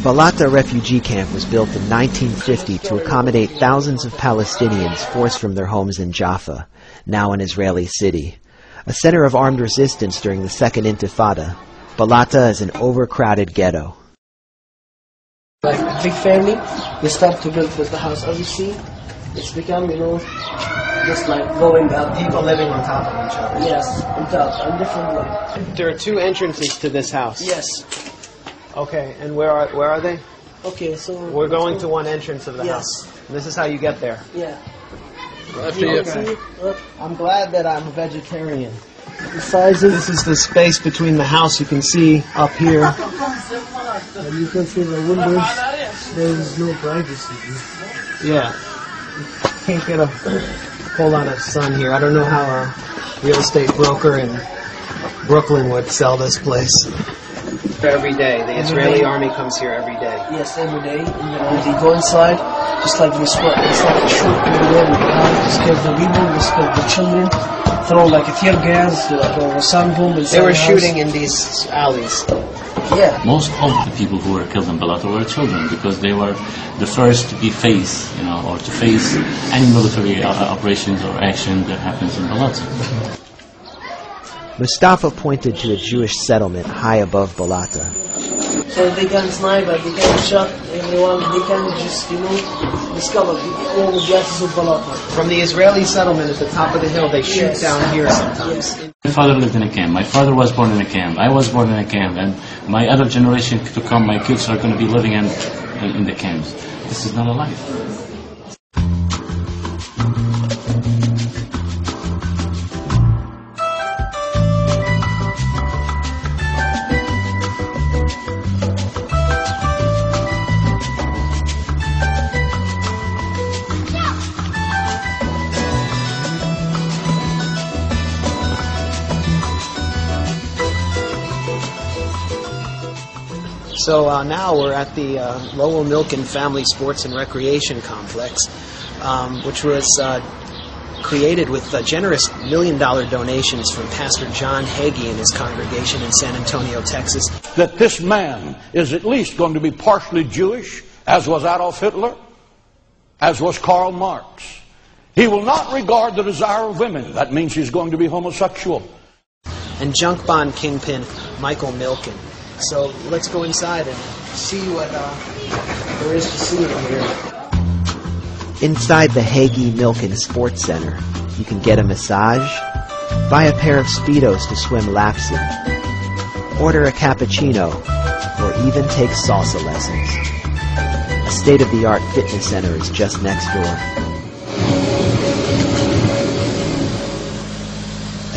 Balata refugee camp was built in 1950 to accommodate thousands of Palestinians forced from their homes in Jaffa, now an Israeli city. A center of armed resistance during the Second Intifada, Balata is an overcrowded ghetto. Like a big family, we start to build with the house. As you see, it's become, just like going up. People living on top of each other. Yes, on top, and different way. There are two entrances to this house. Yes. Okay, and where are they? Okay, so we're going to one entrance of the yes. house. And this is how you get there. Yeah. I'm glad that I'm a vegetarian. The sizes. This is the space between the house. You can see up here. And you can see the windows. There is no privacy. Yeah. Can't get a whole lot of sun here. I don't know how a real estate broker in Brooklyn would sell this place. Every day. The Israeli army comes here every day. Yes, every day. They go inside, just like they sweat. It's like a shoot every day. They scare the people, they scare the children, throw like a tear gas, or a sun bomb inside. They were shooting in these alleys. Yeah. Most of the people who were killed in Balata were children because they were the first to be faced, or to face any military operations or action that happens in Balata. Mustafa pointed to a Jewish settlement high above Balata. So they can snipe, they can shot everyone, they can just, discover all the gases of Balata. From the Israeli settlement at the top of the hill, they shoot down here sometimes. Yes. My father lived in a camp. My father was born in a camp. I was born in a camp. And my other generation to come, my kids are going to be living in the camps. This is not a life. So now we're at the Lowell Milken Family Sports and Recreation Complex, which was created with generous $1 million donations from Pastor John Hagee and his congregation in San Antonio, Texas. That this man is at least going to be partially Jewish, as was Adolf Hitler, as was Karl Marx. He will not regard the desire of women. That means he's going to be homosexual. And junk bond kingpin Michael Milken. So let's go inside and see what there is to see in here. Inside the Hagee Milken Sports Center, you can get a massage, buy a pair of Speedos to swim laps in, order a cappuccino, or even take salsa lessons. A state-of-the-art fitness center is just next door.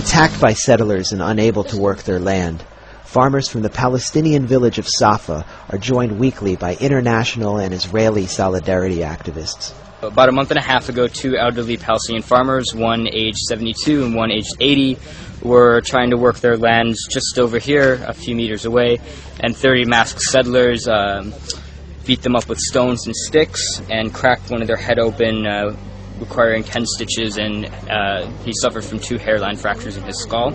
Attacked by settlers and unable to work their land, farmers from the Palestinian village of Safa are joined weekly by international and Israeli solidarity activists. About a month and a half ago, two elderly Palestinian farmers, one aged 72 and one aged 80, were trying to work their lands just over here, a few meters away, and 30 masked settlers beat them up with stones and sticks and cracked one of their head open, requiring 10 stitches, and he suffered from 2 hairline fractures in his skull.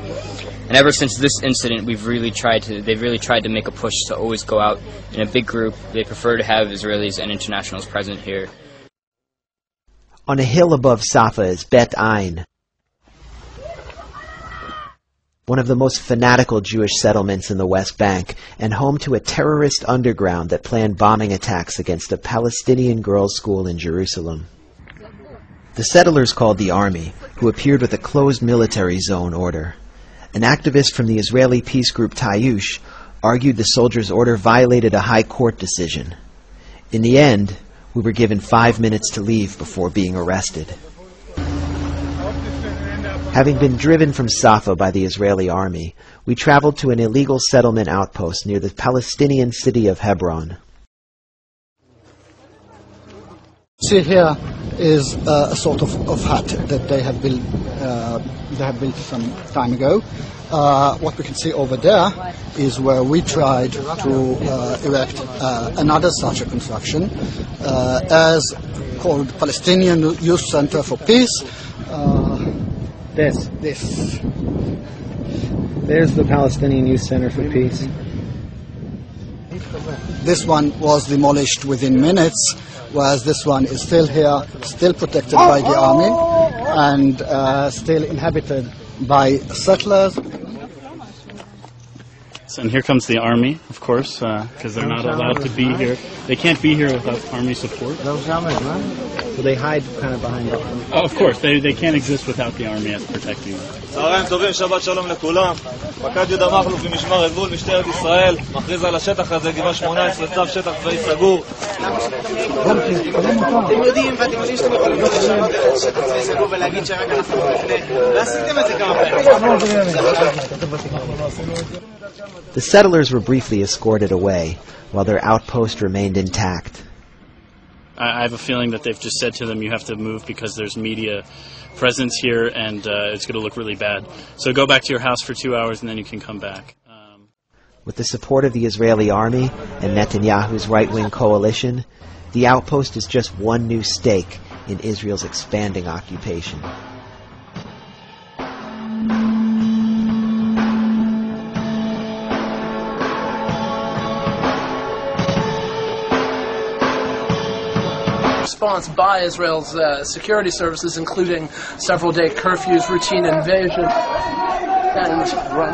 And ever since this incident, they've really tried to make a push to always go out in a big group. They prefer to have Israelis and internationals present here. On a hill above Safa is Bet Ain, one of the most fanatical Jewish settlements in the West Bank, and home to a terrorist underground that planned bombing attacks against a Palestinian girls' school in Jerusalem. The settlers called the army, who appeared with a closed military zone order. An activist from the Israeli peace group Tayush argued the soldiers' order violated a high court decision. In the end, we were given 5 minutes to leave before being arrested. Having been driven from Safa by the Israeli army, we traveled to an illegal settlement outpost near the Palestinian city of Hebron. See here is a sort of hut that they have built some time ago. What we can see over there is where we tried to erect another such a construction, as called Palestinian Youth Center for Peace. There's the Palestinian Youth Center for Peace. This one was demolished within minutes, whereas this one is still here, still protected by the army, and still inhabited by settlers. And here comes the army, of course, because they're not allowed to be here. They can't be here without army support. So they hide kind of behind them. Oh, of course, they can't exist without the army as protecting them. צהריים טובים, שבת שלום לכולם. פקד יהודה מכלוף ממשמר הגבול, משטרת ישראל, מכריז על השטח הזה, גבעה 18, צו שטח צבאי סגור. אתם יודעים שאתם יכולים לשנות את שטח צבאי סגור ולהגיד שרק אנחנו נפנה, ועשיתם את זה כמה פעמים. The settlers were briefly escorted away, while their outpost remained intact. I have a feeling that they've just said to them, you have to move because there's media presence here and it's going to look really bad. So go back to your house for 2 hours and then you can come back. With the support of the Israeli army and Netanyahu's right-wing coalition, the outpost is just one new stake in Israel's expanding occupation. Response by Israel's security services, including several-day curfews, routine invasion, and run.